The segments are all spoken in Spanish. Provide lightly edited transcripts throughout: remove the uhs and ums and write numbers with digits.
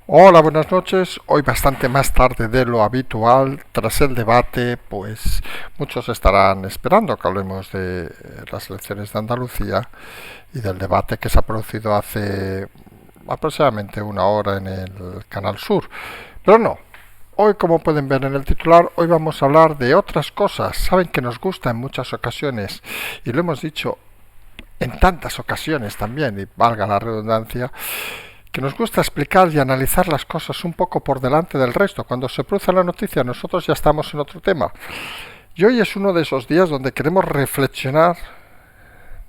Hola, buenas noches. Hoy bastante más tarde de lo habitual. Tras el debate, pues muchos estarán esperando que hablemos de las elecciones de Andalucía y del debate que se ha producido hace aproximadamente una hora en el Canal Sur. Pero no. Hoy, como pueden ver en el titular, hoy vamos a hablar de otras cosas. Saben que nos gusta en muchas ocasiones y lo hemos dicho en tantas ocasiones también, y valga la redundancia, que nos gusta explicar y analizar las cosas un poco por delante del resto. Cuando se produce la noticia, nosotros ya estamos en otro tema. Y hoy es uno de esos días donde queremos reflexionar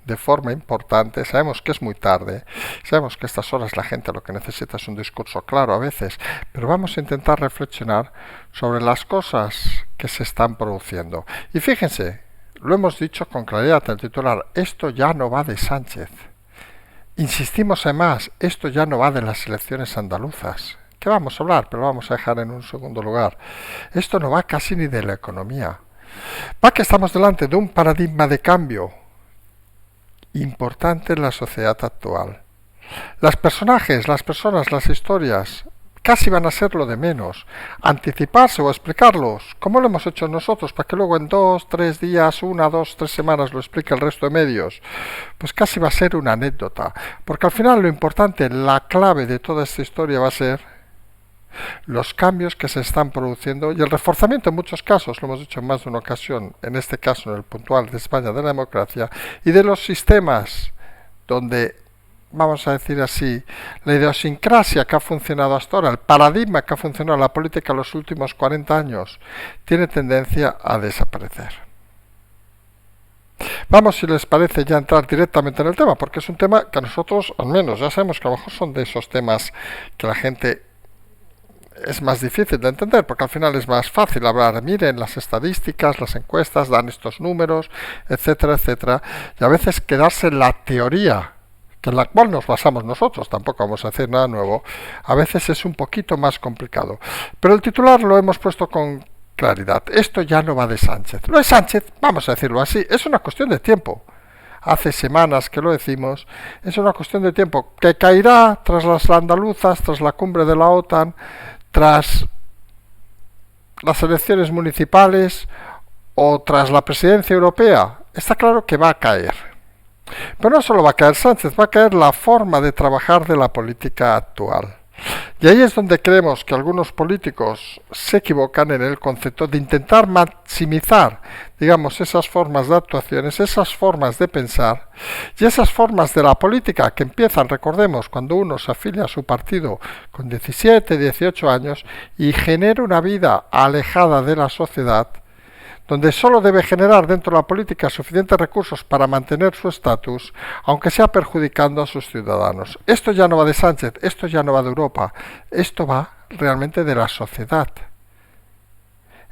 de forma importante. Sabemos que es muy tarde, sabemos que a estas horas la gente lo que necesita es un discurso claro a veces, pero vamos a intentar reflexionar sobre las cosas que se están produciendo. Y fíjense, lo hemos dicho con claridad en el titular, esto ya no va de Sánchez. Insistimos en más, esto ya no va de las elecciones andaluzas. ¿Qué vamos a hablar? Pero lo vamos a dejar en un segundo lugar. Esto no va casi ni de la economía. Va que estamos delante de un paradigma de cambio importante en la sociedad actual. Los personajes, las personas, las historias casi van a ser lo de menos. Anticiparse o explicarlos, como lo hemos hecho nosotros, para que luego en 2, 3 días, 1, 2, 3 semanas lo explique el resto de medios, pues casi va a ser una anécdota. Porque al final lo importante, la clave de toda esta historia va a ser los cambios que se están produciendo y el reforzamiento en muchos casos, lo hemos dicho en más de una ocasión, en este caso en el puntual de España de la democracia, y de los sistemas donde, vamos a decir así, la idiosincrasia que ha funcionado hasta ahora, el paradigma que ha funcionado en la política en los últimos 40 años, tiene tendencia a desaparecer. Vamos, si les parece, ya entrar directamente en el tema, porque es un tema que a nosotros, al menos, ya sabemos que a lo mejor son de esos temas que la gente es más difícil de entender, porque al final es más fácil hablar, miren las estadísticas, las encuestas dan estos números, etcétera, etcétera, y a veces quedarse en la teoría en la cual nos basamos nosotros, tampoco vamos a hacer nada nuevo, a veces es un poquito más complicado. Pero el titular lo hemos puesto con claridad. Esto ya no va de Sánchez. Lo de Sánchez, vamos a decirlo así, es una cuestión de tiempo. Hace semanas que lo decimos, es una cuestión de tiempo que caerá tras las andaluzas, tras la cumbre de la OTAN, tras las elecciones municipales o tras la presidencia europea. Está claro que va a caer. Pero no solo va a caer Sánchez, va a caer la forma de trabajar de la política actual. Y ahí es donde creemos que algunos políticos se equivocan en el concepto de intentar maximizar, digamos, esas formas de actuaciones, esas formas de pensar y esas formas de la política que empiezan, recordemos, cuando uno se afilia a su partido con 17, 18 años y genera una vida alejada de la sociedad, donde solo debe generar dentro de la política suficientes recursos para mantener su estatus, aunque sea perjudicando a sus ciudadanos. Esto ya no va de Sánchez, esto ya no va de Europa, esto va realmente de la sociedad.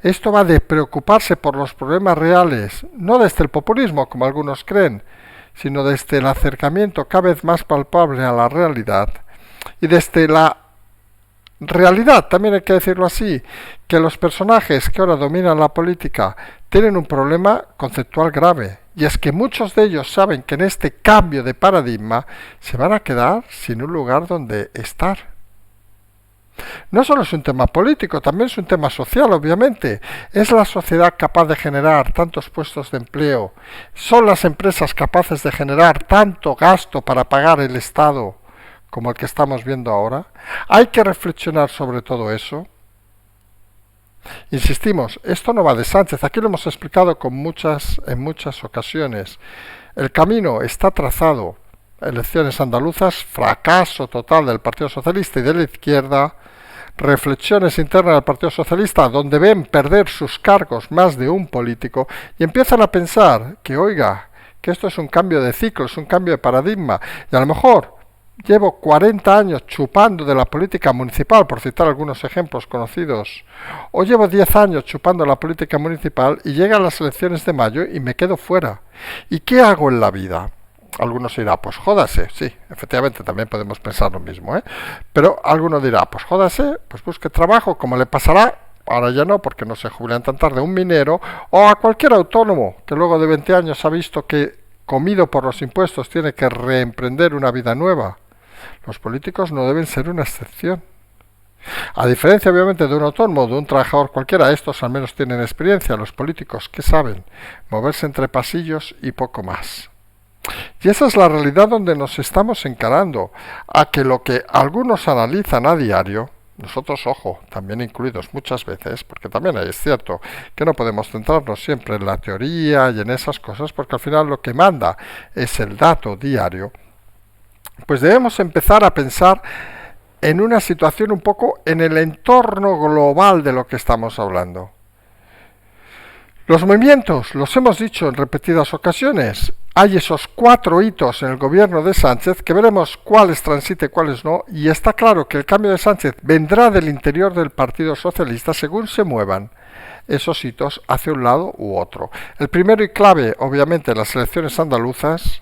Esto va de preocuparse por los problemas reales, no desde el populismo, como algunos creen, sino desde el acercamiento cada vez más palpable a la realidad y desde la realidad, también hay que decirlo así, que los personajes que ahora dominan la política tienen un problema conceptual grave, y es que muchos de ellos saben que en este cambio de paradigma se van a quedar sin un lugar donde estar. No solo es un tema político, también es un tema social, obviamente. ¿Es la sociedad capaz de generar tantos puestos de empleo? ¿Son las empresas capaces de generar tanto gasto para pagar el Estado como el que estamos viendo ahora? Hay que reflexionar sobre todo eso. Insistimos, esto no va de Sánchez, aquí lo hemos explicado en muchas ocasiones. El camino está trazado. Elecciones andaluzas, fracaso total del Partido Socialista y de la izquierda, reflexiones internas del Partido Socialista donde ven perder sus cargos más de un político y empiezan a pensar que, oiga, que esto es un cambio de ciclo, es un cambio de paradigma, y a lo mejor llevo 40 años chupando de la política municipal, por citar algunos ejemplos conocidos, o llevo 10 años chupando la política municipal y llegan las elecciones de mayo y me quedo fuera. ¿Y qué hago en la vida? Algunos dirá, pues jódase, sí, efectivamente también podemos pensar lo mismo, ¿eh? Pero alguno dirá, pues jódase, pues busque trabajo, como le pasará, ahora ya no, porque no se jubilan tan tarde, un minero, o a cualquier autónomo, que luego de 20 años ha visto que, comido por los impuestos, tiene que reemprender una vida nueva. Los políticos no deben ser una excepción. A diferencia, obviamente, de un autónomo, de un trabajador cualquiera, estos al menos tienen experiencia, los políticos que saben moverse entre pasillos y poco más. Y esa es la realidad donde nos estamos encarando, a que lo que algunos analizan a diario, nosotros, ojo, también incluidos muchas veces, porque también es cierto que no podemos centrarnos siempre en la teoría y en esas cosas, porque al final lo que manda es el dato diario, pues debemos empezar a pensar en una situación un poco en el entorno global de lo que estamos hablando. Los movimientos, los hemos dicho en repetidas ocasiones, hay esos 4 hitos en el gobierno de Sánchez que veremos cuáles transite y cuáles no, y está claro que el cambio de Sánchez vendrá del interior del Partido Socialista según se muevan esos hitos hacia un lado u otro. El primero y clave, obviamente, las elecciones andaluzas,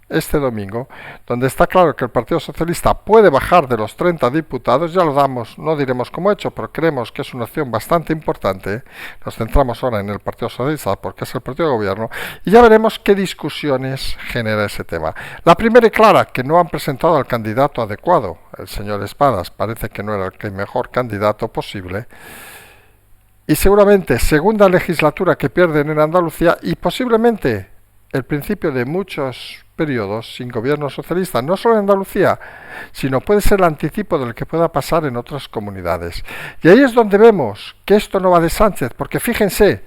este domingo, donde está claro que el Partido Socialista puede bajar de los 30 diputados, ya lo damos, no diremos como hecho, pero creemos que es una opción bastante importante. Nos centramos ahora en el Partido Socialista porque es el partido de gobierno y ya veremos qué discusiones genera ese tema. La primera y clara, que no han presentado al candidato adecuado, el señor Espadas, parece que no era el mejor candidato posible. Y seguramente segunda legislatura que pierden en Andalucía y posiblemente el principio de muchos periodos sin gobierno socialista, no solo en Andalucía, sino puede ser el anticipo del que pueda pasar en otras comunidades. Y ahí es donde vemos que esto no va de Sánchez, porque fíjense,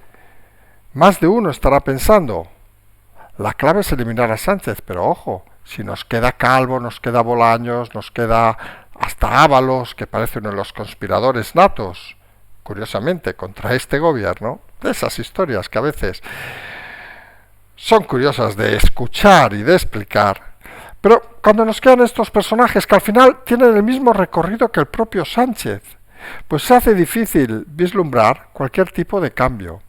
más de uno estará pensando, la clave es eliminar a Sánchez, pero ojo, si nos queda Calvo, nos queda Bolaños, nos queda hasta Ábalos, que parece uno de los conspiradores natos, curiosamente, contra este gobierno, de esas historias que a veces son curiosas de escuchar y de explicar, pero cuando nos quedan estos personajes que al final tienen el mismo recorrido que el propio Sánchez, pues se hace difícil vislumbrar cualquier tipo de cambio.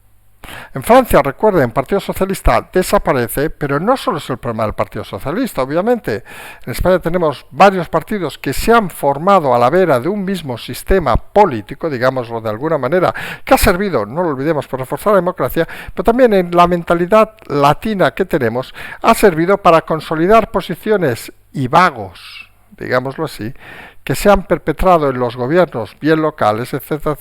En Francia, recuerden, el Partido Socialista desaparece, pero no solo es el problema del Partido Socialista, obviamente. En España tenemos varios partidos que se han formado a la vera de un mismo sistema político, digámoslo de alguna manera, que ha servido, no lo olvidemos, para reforzar la democracia, pero también en la mentalidad latina que tenemos, ha servido para consolidar posiciones y vagos, digámoslo así, que se han perpetrado en los gobiernos bien locales, etcétera,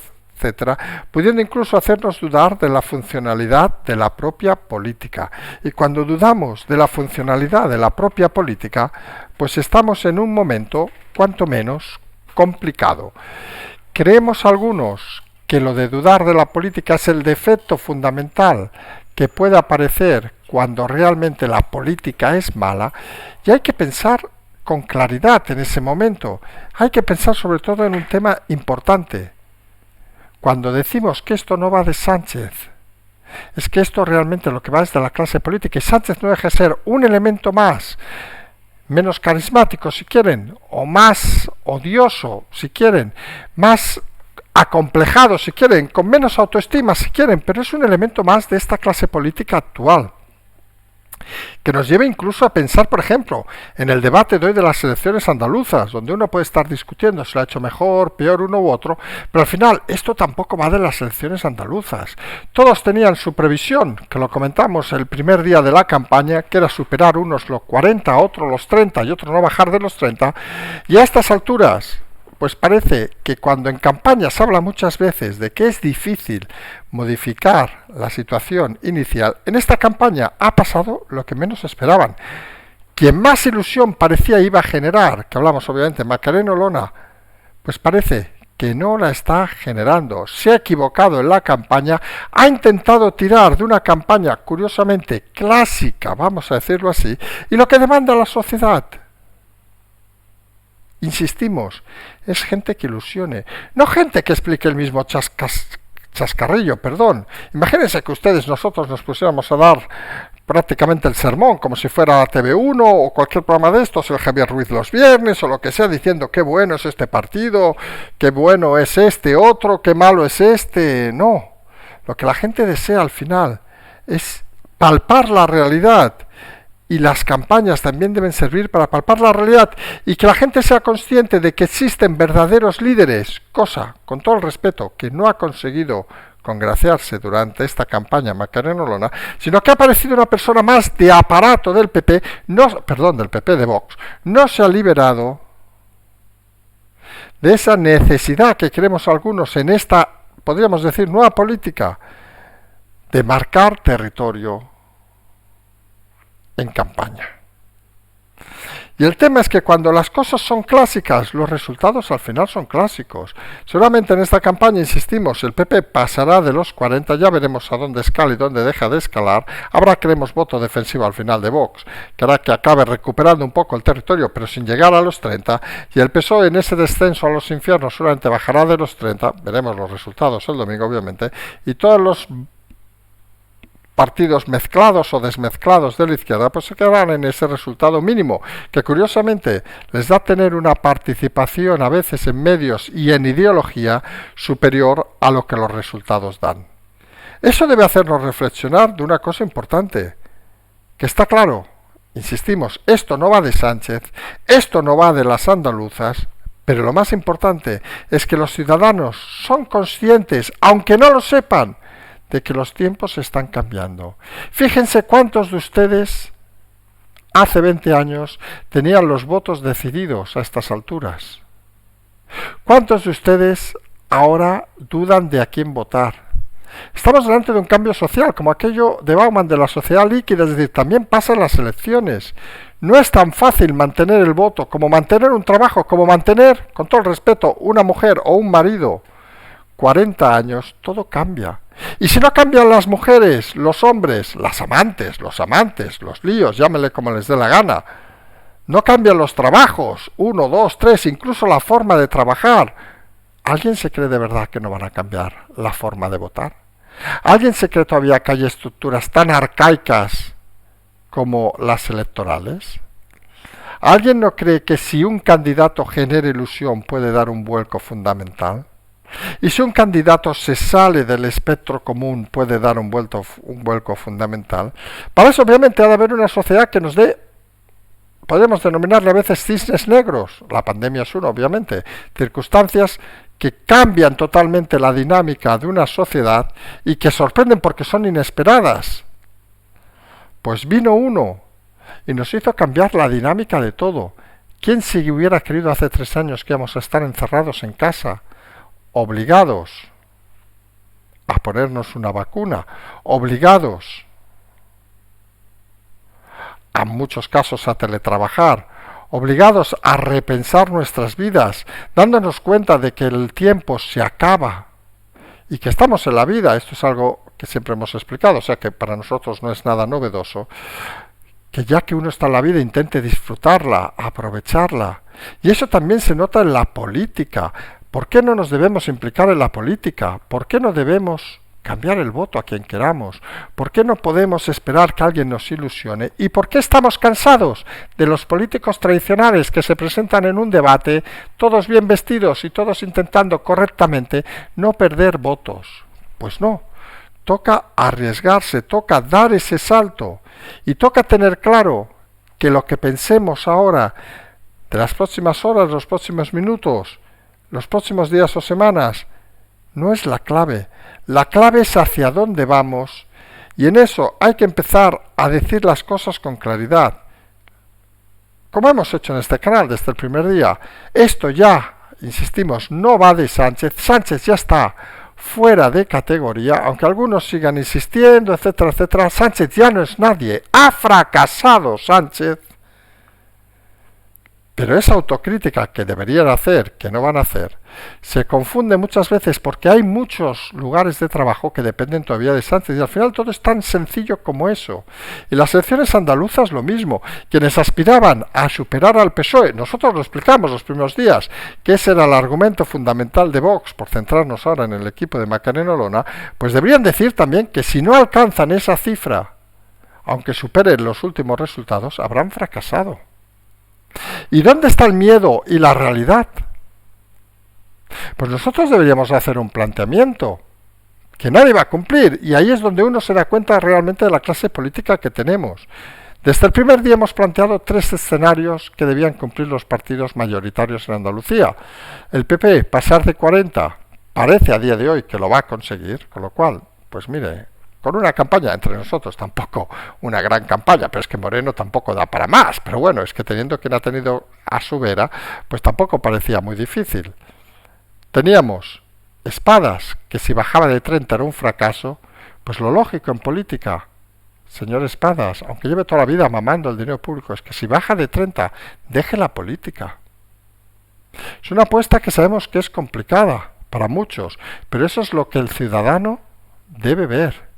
pudiendo incluso hacernos dudar de la funcionalidad de la propia política. Y cuando dudamos de la funcionalidad de la propia política, pues estamos en un momento, cuanto menos, complicado. Creemos algunos que lo de dudar de la política es el defecto fundamental que puede aparecer cuando realmente la política es mala, y hay que pensar con claridad en ese momento. Hay que pensar sobre todo en un tema importante. Cuando decimos que esto no va de Sánchez, es que esto realmente lo que va es de la clase política, y Sánchez no deja de ser un elemento más, menos carismático si quieren, o más odioso si quieren, más acomplejado si quieren, con menos autoestima si quieren, pero es un elemento más de esta clase política actual, que nos lleva incluso a pensar, por ejemplo, en el debate de hoy de las elecciones andaluzas, donde uno puede estar discutiendo si lo ha hecho mejor, peor uno u otro, pero al final esto tampoco va de las elecciones andaluzas. Todos tenían su previsión, que lo comentamos el primer día de la campaña, que era superar unos los 40, otros los 30 y otros no bajar de los 30, y a estas alturas, pues parece que cuando en campaña se habla muchas veces de que es difícil modificar la situación inicial, en esta campaña ha pasado lo que menos esperaban. Quien más ilusión parecía iba a generar, que hablamos obviamente, Macarena Olona, pues parece que no la está generando. Se ha equivocado en la campaña, ha intentado tirar de una campaña curiosamente clásica, vamos a decirlo así, y lo que demanda la sociedad, insistimos, es gente que ilusione, no gente que explique el mismo chascarrillo, perdón. Imagínense que nosotros nos pusiéramos a dar prácticamente el sermón, como si fuera TV1 o cualquier programa de estos, el Javier Ruiz los viernes o lo que sea, diciendo qué bueno es este partido, qué bueno es este otro, qué malo es este. No, lo que la gente desea al final es palpar la realidad. Y las campañas también deben servir para palpar la realidad y que la gente sea consciente de que existen verdaderos líderes, cosa, con todo el respeto, que no ha conseguido congraciarse durante esta campaña Macarena Olona, sino que ha aparecido una persona más de aparato del PP, del PP de Vox, no se ha liberado de esa necesidad que creemos algunos en esta, podríamos decir, nueva política, de marcar territorio en campaña. Y el tema es que cuando las cosas son clásicas, los resultados al final son clásicos. Seguramente en esta campaña, insistimos, el PP pasará de los 40, ya veremos a dónde escala y dónde deja de escalar. Habrá, creemos, voto defensivo al final de Vox, que hará que acabe recuperando un poco el territorio, pero sin llegar a los 30. Y el PSOE en ese descenso a los infiernos seguramente bajará de los 30, veremos los resultados el domingo obviamente, y todos los partidos mezclados o desmezclados de la izquierda, pues se quedarán en ese resultado mínimo, que curiosamente les da tener una participación a veces en medios y en ideología superior a lo que los resultados dan. Eso debe hacernos reflexionar de una cosa importante, que está claro, insistimos, esto no va de Sánchez, esto no va de las andaluzas, pero lo más importante es que los ciudadanos son conscientes, aunque no lo sepan, de que los tiempos están cambiando. Fíjense cuántos de ustedes hace 20 años tenían los votos decididos a estas alturas. ¿Cuántos de ustedes ahora dudan de a quién votar? Estamos delante de un cambio social, como aquello de Bauman de la sociedad líquida, es decir, también pasan las elecciones. No es tan fácil mantener el voto como mantener un trabajo, como mantener, con todo el respeto, una mujer o un marido. 40 años, todo cambia. Y si no cambian las mujeres, los hombres, las amantes, los líos, llámenle como les dé la gana, no cambian los trabajos, 1, 2, 3, incluso la forma de trabajar, ¿alguien se cree de verdad que no van a cambiar la forma de votar? ¿Alguien se cree todavía que hay estructuras tan arcaicas como las electorales? ¿Alguien no cree que si un candidato genera ilusión puede dar un vuelco fundamental? Y si un candidato se sale del espectro común puede dar un vuelco fundamental. Para eso obviamente ha de haber una sociedad que nos dé, podemos denominarle a veces cisnes negros, la pandemia es uno obviamente, circunstancias que cambian totalmente la dinámica de una sociedad y que sorprenden porque son inesperadas. Pues vino uno y nos hizo cambiar la dinámica de todo. ¿Quién si hubiera querido hace 3 años que íbamos a estar encerrados en casa? Obligados a ponernos una vacuna, obligados en muchos casos a teletrabajar, obligados a repensar nuestras vidas, dándonos cuenta de que el tiempo se acaba y que estamos en la vida. Esto es algo que siempre hemos explicado, o sea que para nosotros no es nada novedoso, que ya que uno está en la vida intente disfrutarla, aprovecharla. Y eso también se nota en la política. ¿Por qué no nos debemos implicar en la política? ¿Por qué no debemos cambiar el voto a quien queramos? ¿Por qué no podemos esperar que alguien nos ilusione? ¿Y por qué estamos cansados de los políticos tradicionales que se presentan en un debate, todos bien vestidos y todos intentando correctamente no perder votos? Pues no, toca arriesgarse, toca dar ese salto y toca tener claro que lo que pensemos ahora, de las próximas horas, los próximos minutos, los próximos días o semanas, no es la clave. La clave es hacia dónde vamos y en eso hay que empezar a decir las cosas con claridad. Como hemos hecho en este canal desde el primer día, esto ya, insistimos, no va de Sánchez. Sánchez ya está fuera de categoría, aunque algunos sigan insistiendo, etcétera, etcétera. Sánchez ya no es nadie. Ha fracasado Sánchez. Pero esa autocrítica que deberían hacer, que no van a hacer, se confunde muchas veces porque hay muchos lugares de trabajo que dependen todavía de Sánchez y al final todo es tan sencillo como eso. Y las elecciones andaluzas lo mismo. Quienes aspiraban a superar al PSOE, nosotros lo explicamos los primeros días, que ese era el argumento fundamental de Vox, por centrarnos ahora en el equipo de Macarena Olona, pues deberían decir también que si no alcanzan esa cifra, aunque superen los últimos resultados, habrán fracasado. ¿Y dónde está el miedo y la realidad? Pues nosotros deberíamos hacer un planteamiento que nadie va a cumplir y ahí es donde uno se da cuenta realmente de la clase política que tenemos. Desde el primer día hemos planteado 3 escenarios que debían cumplir los partidos mayoritarios en Andalucía. El PP, pasar de 40, parece a día de hoy que lo va a conseguir, con lo cual, pues mire, con una campaña entre nosotros, tampoco una gran campaña, pero es que Moreno tampoco da para más, pero bueno, es que teniendo quien ha tenido a su vera, pues tampoco parecía muy difícil. teníamos Espadas, que si bajaba de 30 era un fracaso, pues lo lógico en política, señor Espadas, aunque lleve toda la vida mamando el dinero público, es que si baja de 30, deje la política. Es una apuesta que sabemos que es complicada para muchos, pero eso es lo que el ciudadano debe ver.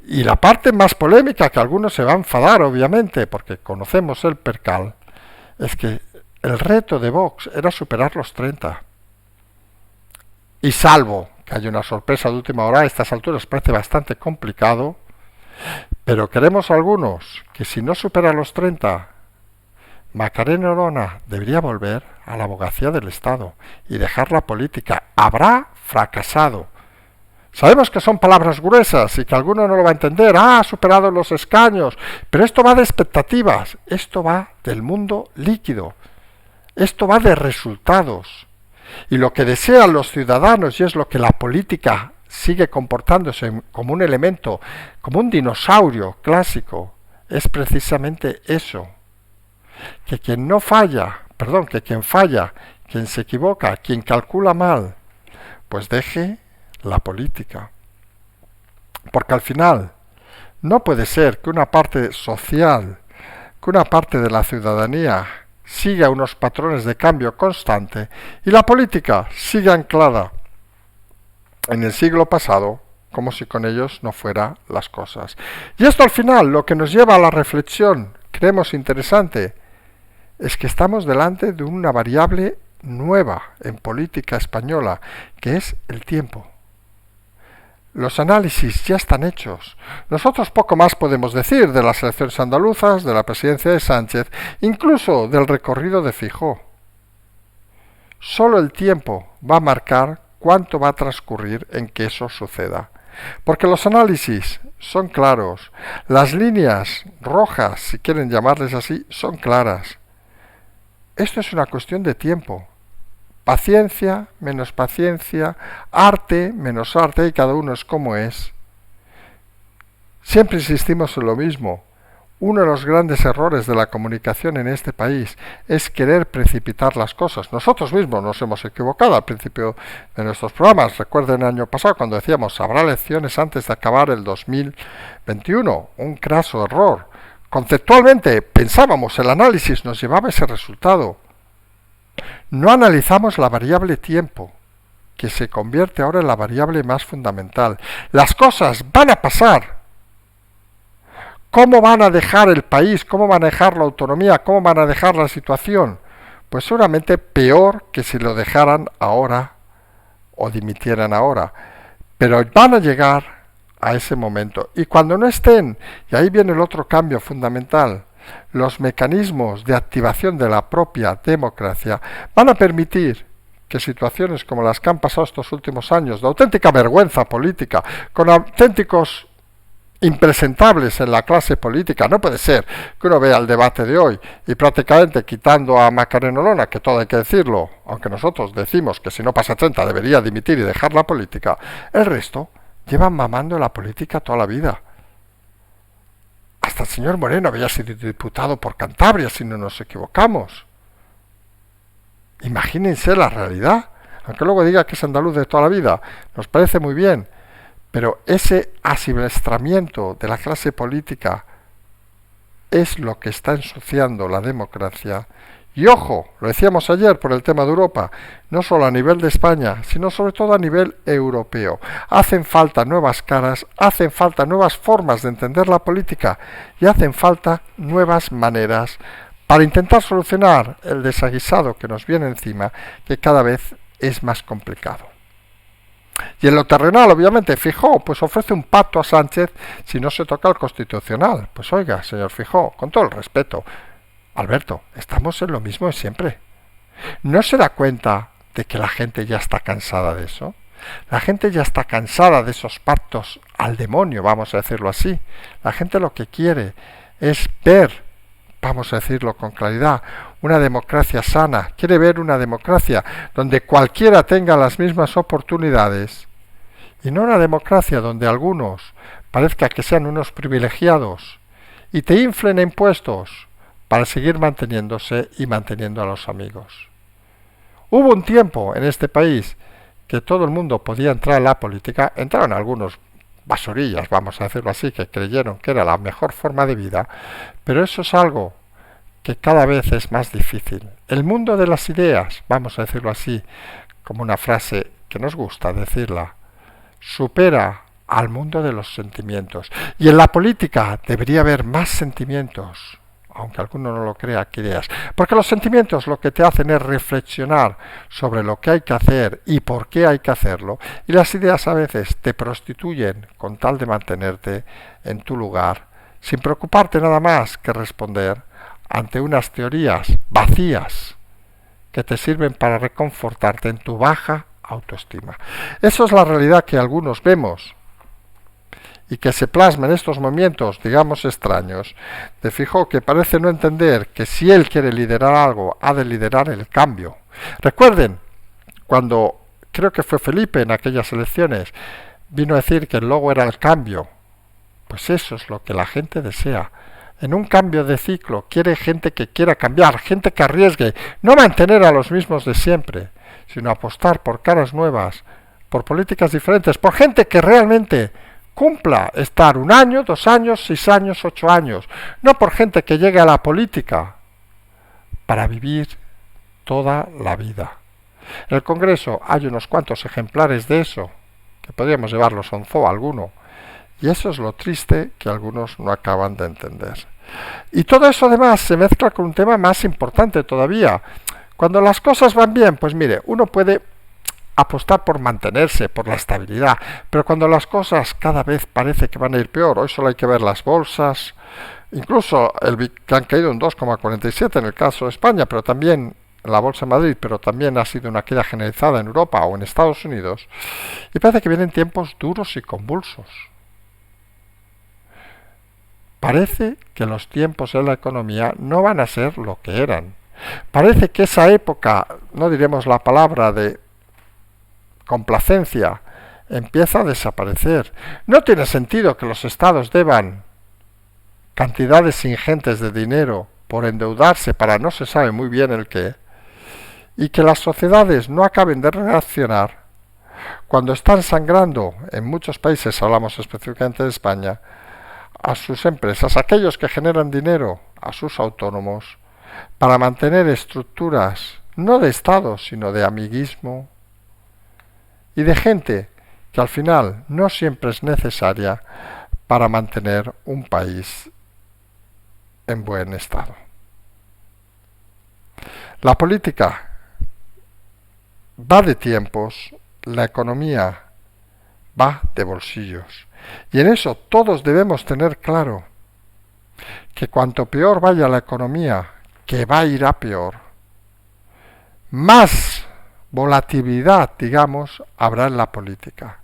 Y la parte más polémica, que algunos se va a enfadar, obviamente, porque conocemos el percal, es que el reto de Vox era superar los 30. Y salvo que haya una sorpresa de última hora, a estas alturas parece bastante complicado, pero queremos algunos que si no supera los 30, Macarena Olona debería volver a la abogacía del Estado y dejar la política. Habrá fracasado. Sabemos que son palabras gruesas y que alguno no lo va a entender. Ha superado los escaños. Pero esto va de expectativas. Esto va del mundo líquido. Esto va de resultados. Y lo que desean los ciudadanos, y es lo que la política sigue comportándose como un elemento, como un dinosaurio clásico, es precisamente eso. Que quien no falla, que quien falla, quien se equivoca, quien calcula mal, pues deje la política. Porque al final no puede ser que una parte social, que una parte de la ciudadanía siga unos patrones de cambio constante y la política siga anclada en el siglo pasado, como si con ellos no fueran las cosas. Y esto al final lo que nos lleva a la reflexión, creemos interesante, es que estamos delante de una variable nueva en política española, que es el tiempo. Los análisis ya están hechos. Nosotros poco más podemos decir de las elecciones andaluzas, de la presidencia de Sánchez, incluso del recorrido de Feijóo. Solo el tiempo va a marcar cuánto va a transcurrir en que eso suceda. Porque los análisis son claros, las líneas rojas, si quieren llamarles así, son claras. Esto es una cuestión de tiempo. Paciencia, menos paciencia, arte, menos arte, y cada uno es como es. Siempre insistimos en lo mismo. Uno de los grandes errores de la comunicación en este país es querer precipitar las cosas. Nosotros mismos nos hemos equivocado al principio de nuestros programas. Recuerden el año pasado cuando decíamos habrá elecciones antes de acabar el 2021. Un craso error. Conceptualmente pensábamos, el análisis nos llevaba a ese resultado. No analizamos la variable tiempo, que se convierte ahora en la variable más fundamental. Las cosas van a pasar. ¿Cómo van a dejar el país? ¿Cómo van a dejar la autonomía? ¿Cómo van a dejar la situación? Pues seguramente peor que si lo dejaran ahora o dimitieran ahora. Pero van a llegar a ese momento. Y cuando no estén, y ahí viene el otro cambio fundamental, los mecanismos de activación de la propia democracia van a permitir que situaciones como las que han pasado estos últimos años, de auténtica vergüenza política, con auténticos impresentables en la clase política, no puede ser que uno vea el debate de hoy y prácticamente quitando a Macarena Olona, que todo hay que decirlo, aunque nosotros decimos que si no pasa 30 debería dimitir y dejar la política, el resto llevan mamando la política toda la vida. Hasta el señor Moreno había sido diputado por Cantabria, si no nos equivocamos. Imagínense la realidad. Aunque luego diga que es andaluz de toda la vida, nos parece muy bien. Pero ese asilvestramiento de la clase política es lo que está ensuciando la democracia. Y ojo, lo decíamos ayer por el tema de Europa, no solo a nivel de España, sino sobre todo a nivel europeo. Hacen falta nuevas caras, hacen falta nuevas formas de entender la política y hacen falta nuevas maneras para intentar solucionar el desaguisado que nos viene encima, que cada vez es más complicado. Y en lo terrenal, obviamente, Feijóo pues ofrece un pacto a Sánchez si no se toca el Constitucional. Pues oiga, señor Feijóo, con todo el respeto, Alberto, estamos en lo mismo de siempre. ¿No se da cuenta de que la gente ya está cansada de eso? La gente ya está cansada de esos pactos al demonio, vamos a decirlo así. La gente lo que quiere es ver, vamos a decirlo con claridad, una democracia sana. Quiere ver una democracia donde cualquiera tenga las mismas oportunidades y no una democracia donde algunos parezca que sean unos privilegiados y te inflen impuestos para seguir manteniéndose y manteniendo a los amigos. Hubo un tiempo en este país que todo el mundo podía entrar en la política, entraron algunos basurillas, vamos a decirlo así, que creyeron que era la mejor forma de vida, pero eso es algo que cada vez es más difícil. El mundo de las ideas, vamos a decirlo así, como una frase que nos gusta decirla, supera al mundo de los sentimientos. Y en la política debería haber más sentimientos, aunque alguno no lo crea, que ideas. Porque los sentimientos lo que te hacen es reflexionar sobre lo que hay que hacer y por qué hay que hacerlo. Y las ideas a veces te prostituyen con tal de mantenerte en tu lugar, sin preocuparte nada más que responder ante unas teorías vacías que te sirven para reconfortarte en tu baja autoestima. Eso es la realidad que algunos vemos y que se plasma en estos momentos, digamos, extraños, de Feijóo, que parece no entender que si él quiere liderar algo, ha de liderar el cambio. Recuerden, cuando creo que fue Felipe en aquellas elecciones, vino a decir que el logo era el cambio. Pues eso es lo que la gente desea. En un cambio de ciclo quiere gente que quiera cambiar, gente que arriesgue, no mantener a los mismos de siempre, sino apostar por caras nuevas, por políticas diferentes, por gente que realmente cumpla estar 1 año, 2 años, 6 años, 8 años, no por gente que llegue a la política para vivir toda la vida. En el Congreso hay unos cuantos ejemplares de eso, que podríamos llevarlos a un zoo alguno, y eso es lo triste que algunos no acaban de entender. Y todo eso además se mezcla con un tema más importante todavía. Cuando las cosas van bien, pues mire, uno puede apostar por mantenerse, por la estabilidad, pero cuando las cosas cada vez parece que van a ir peor, hoy solo hay que ver las bolsas, incluso que han caído un 2,47 en el caso de España, pero también en la bolsa de Madrid, pero también ha sido una caída generalizada en Europa o en Estados Unidos, y parece que vienen tiempos duros y convulsos. Parece que los tiempos en la economía no van a ser lo que eran. Parece que esa época, no diremos la palabra de complacencia, empieza a desaparecer. No tiene sentido que los estados deban cantidades ingentes de dinero por endeudarse para no se sabe muy bien el qué, y que las sociedades no acaben de reaccionar cuando están sangrando, en muchos países, hablamos específicamente de España, a sus empresas, aquellos que generan dinero, a sus autónomos, para mantener estructuras no de Estado, sino de amiguismo y de gente que al final no siempre es necesaria para mantener un país en buen estado. La política va de tiempos, la economía va de bolsillos. Y en eso todos debemos tener claro que cuanto peor vaya la economía, que va a ir a peor, más volatilidad, digamos, habrá en la política.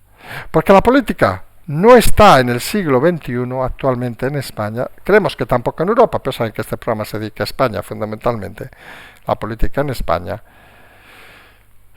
Porque la política no está en el siglo XXI actualmente en España, creemos que tampoco en Europa, pero saben que este programa se dedica a España fundamentalmente, la política en España.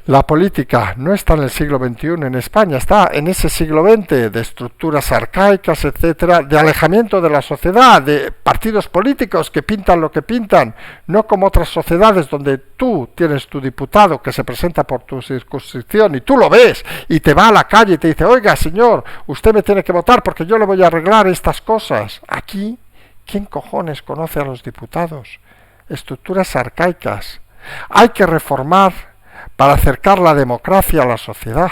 La política no está en el siglo XXI en España, está en ese siglo XX de estructuras arcaicas, etcétera, de alejamiento de la sociedad, de partidos políticos que pintan lo que pintan, no como otras sociedades donde tú tienes tu diputado que se presenta por tu circunscripción y tú lo ves y te va a la calle y te dice, oiga señor, usted me tiene que votar porque yo le voy a arreglar estas cosas. Aquí, ¿quién cojones conoce a los diputados? Estructuras arcaicas. Hay que reformar para acercar la democracia a la sociedad.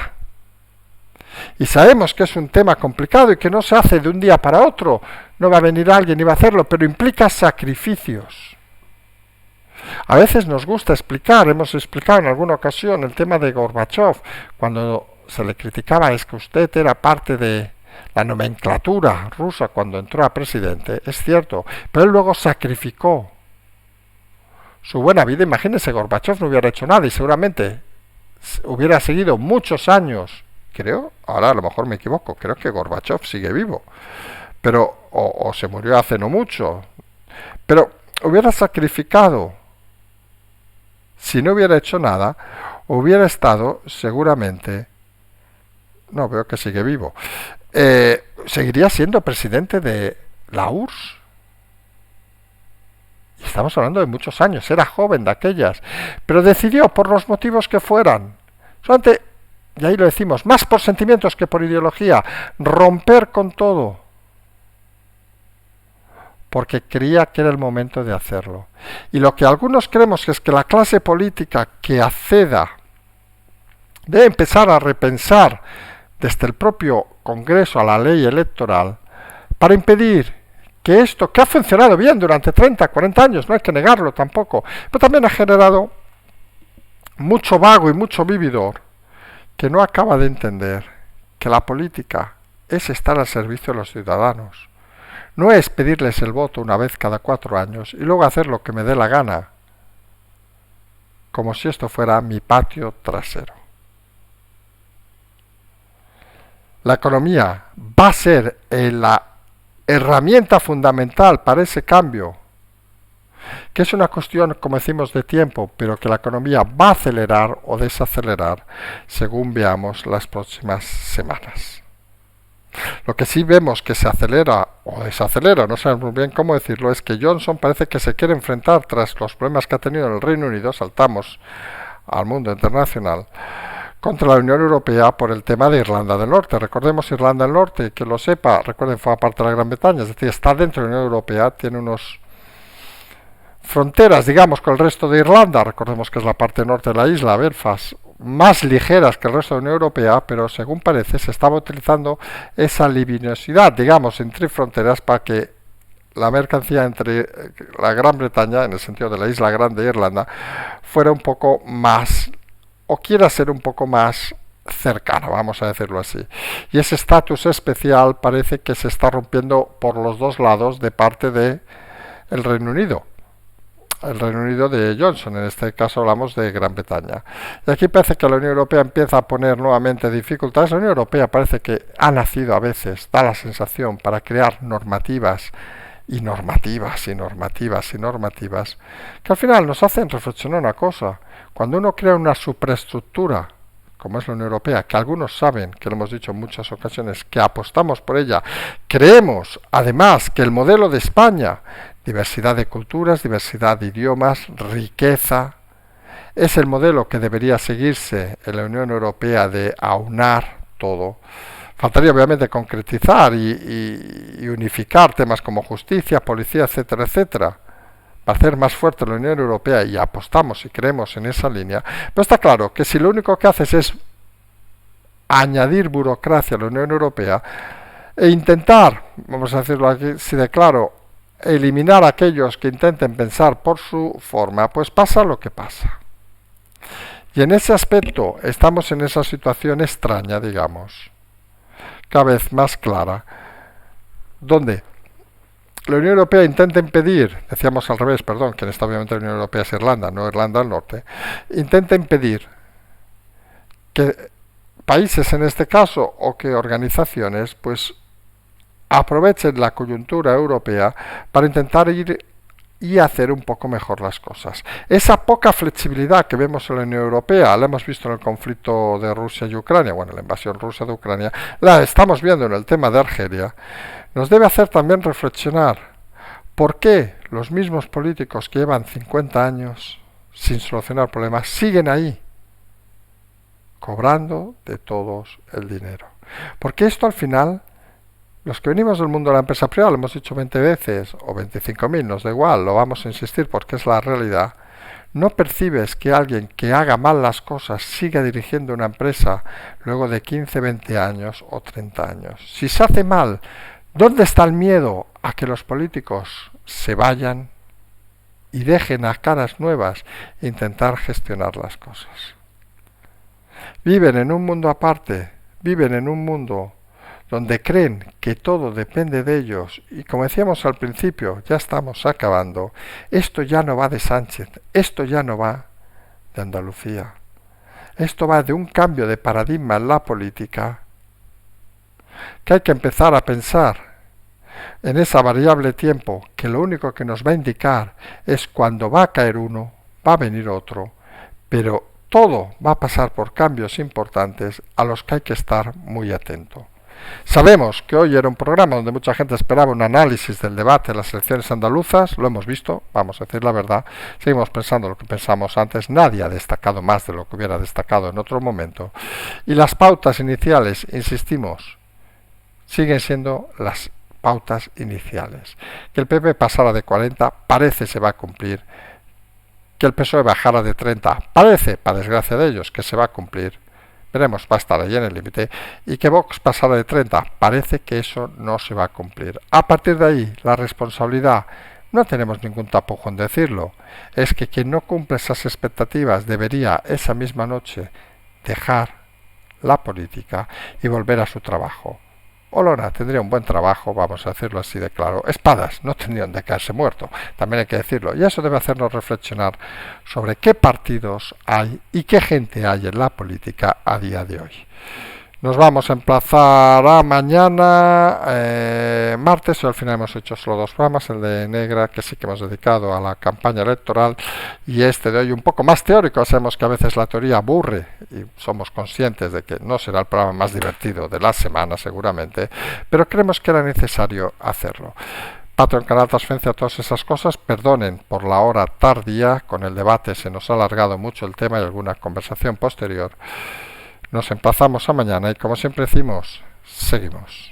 Y sabemos que es un tema complicado y que no se hace de un día para otro. No va a venir alguien y va a hacerlo, pero implica sacrificios. A veces nos gusta explicar, hemos explicado en alguna ocasión el tema de Gorbachov, cuando se le criticaba es que usted era parte de la nomenclatura rusa cuando entró a presidente, es cierto, pero él luego sacrificó su buena vida. Imagínense, Gorbachov no hubiera hecho nada y seguramente hubiera seguido muchos años, creo, ahora a lo mejor me equivoco, creo que Gorbachov sigue vivo, pero o se murió hace no mucho, pero hubiera sacrificado, si no hubiera hecho nada, hubiera estado seguramente, no veo que sigue vivo, seguiría siendo presidente de la URSS. Y estamos hablando de muchos años, era joven de aquellas, pero decidió, por los motivos que fueran, solamente, y ahí lo decimos, más por sentimientos que por ideología, romper con todo, porque creía que era el momento de hacerlo. Y lo que algunos creemos es que la clase política que acceda debe empezar a repensar desde el propio Congreso a la ley electoral para impedir que esto, que ha funcionado bien durante 30, 40 años, no hay que negarlo tampoco, pero también ha generado mucho vago y mucho vividor que no acaba de entender que la política es estar al servicio de los ciudadanos. No es pedirles el voto una vez cada 4 años y luego hacer lo que me dé la gana, como si esto fuera mi patio trasero. La economía va a ser la herramienta fundamental para ese cambio, que es una cuestión, como decimos, de tiempo, pero que la economía va a acelerar o desacelerar según veamos las próximas semanas. Lo que sí vemos que se acelera o desacelera, no sabemos muy bien cómo decirlo, es que Johnson parece que se quiere enfrentar, tras los problemas que ha tenido en el Reino Unido, saltamos al mundo internacional, contra la Unión Europea por el tema de Irlanda del Norte. Recordemos Irlanda del Norte, que lo sepa, recuerden, fue parte de la Gran Bretaña, es decir, está dentro de la Unión Europea, tiene unos fronteras, digamos, con el resto de Irlanda, recordemos que es la parte norte de la isla, Belfast, más ligeras que el resto de la Unión Europea, pero según parece se estaba utilizando esa libinosidad, digamos, entre fronteras para que la mercancía entre la Gran Bretaña, en el sentido de la isla grande de Irlanda, fuera un poco más, o quiera ser un poco más cercana, vamos a decirlo así. Y ese estatus especial parece que se está rompiendo por los dos lados de parte de el Reino Unido. El Reino Unido de Johnson, en este caso hablamos de Gran Bretaña. Y aquí parece que la Unión Europea empieza a poner nuevamente dificultades. La Unión Europea parece que ha nacido a veces, da la sensación, para crear normativas y normativas y normativas y normativas, que al final nos hacen reflexionar una cosa. Cuando uno crea una superestructura, como es la Unión Europea, que algunos saben, que lo hemos dicho en muchas ocasiones, que apostamos por ella, creemos además que el modelo de España, diversidad de culturas, diversidad de idiomas, riqueza, es el modelo que debería seguirse en la Unión Europea de aunar todo. Faltaría obviamente concretizar y unificar temas como justicia, policía, etcétera, etcétera, para hacer más fuerte la Unión Europea, y apostamos y creemos en esa línea. Pero está claro que si lo único que haces es añadir burocracia a la Unión Europea e intentar, vamos a decirlo aquí, si de claro, eliminar a aquellos que intenten pensar por su forma, pues pasa lo que pasa. Y en ese aspecto estamos en esa situación extraña, digamos, cada vez más clara, donde la Unión Europea intenta impedir, decíamos al revés, perdón, quien está obviamente en la Unión Europea es Irlanda, no Irlanda del Norte, intenta impedir que países en este caso o que organizaciones pues aprovechen la coyuntura europea para intentar ir y hacer un poco mejor las cosas. Esa poca flexibilidad que vemos en la Unión Europea, la hemos visto en el conflicto de Rusia y Ucrania, bueno, la invasión rusa de Ucrania, la estamos viendo en el tema de Argelia, nos debe hacer también reflexionar por qué los mismos políticos que llevan 50 años sin solucionar problemas siguen ahí, cobrando de todos el dinero. Porque esto al final, los que venimos del mundo de la empresa privada, lo hemos dicho 20 veces, o 25.000, nos da igual, lo vamos a insistir porque es la realidad, no percibes que alguien que haga mal las cosas siga dirigiendo una empresa luego de 15, 20 años o 30 años. Si se hace mal, ¿dónde está el miedo a que los políticos se vayan y dejen a caras nuevas intentar gestionar las cosas? Viven en un mundo aparte, viven en un mundo donde creen que todo depende de ellos, y como decíamos al principio, ya estamos acabando, esto ya no va de Sánchez, esto ya no va de Andalucía, esto va de un cambio de paradigma en la política, que hay que empezar a pensar en esa variable tiempo, que lo único que nos va a indicar es cuando va a caer uno, va a venir otro, pero todo va a pasar por cambios importantes a los que hay que estar muy atento. Sabemos que hoy era un programa donde mucha gente esperaba un análisis del debate de las elecciones andaluzas, lo hemos visto, vamos a decir la verdad, seguimos pensando lo que pensamos antes, nadie ha destacado más de lo que hubiera destacado en otro momento, y las pautas iniciales, insistimos, siguen siendo las pautas iniciales. Que el PP pasara de 40 parece se va a cumplir, que el PSOE bajara de 30 parece, para desgracia de ellos, que se va a cumplir, veremos, va a estar allí en el límite, y que Vox pasara de 30 parece que eso no se va a cumplir. A partir de ahí, la responsabilidad, no tenemos ningún tapujo en decirlo, es que quien no cumple esas expectativas debería esa misma noche dejar la política y volver a su trabajo. Olona tendría un buen trabajo, vamos a decirlo así de claro. Espadas no tendrían de caerse muerto, también hay que decirlo. Y eso debe hacernos reflexionar sobre qué partidos hay y qué gente hay en la política a día de hoy. Nos vamos a emplazar a mañana, martes, y al final hemos hecho solo 2 programas, el de Negra, que sí que hemos dedicado a la campaña electoral, y este de hoy un poco más teórico. Sabemos que a veces la teoría aburre, y somos conscientes de que no será el programa más divertido de la semana seguramente, pero creemos que era necesario hacerlo. Patreon, canal, transferencia, todas esas cosas, perdonen por la hora tardía, con el debate se nos ha alargado mucho el tema y alguna conversación posterior. Nos emplazamos a mañana y como siempre decimos, seguimos.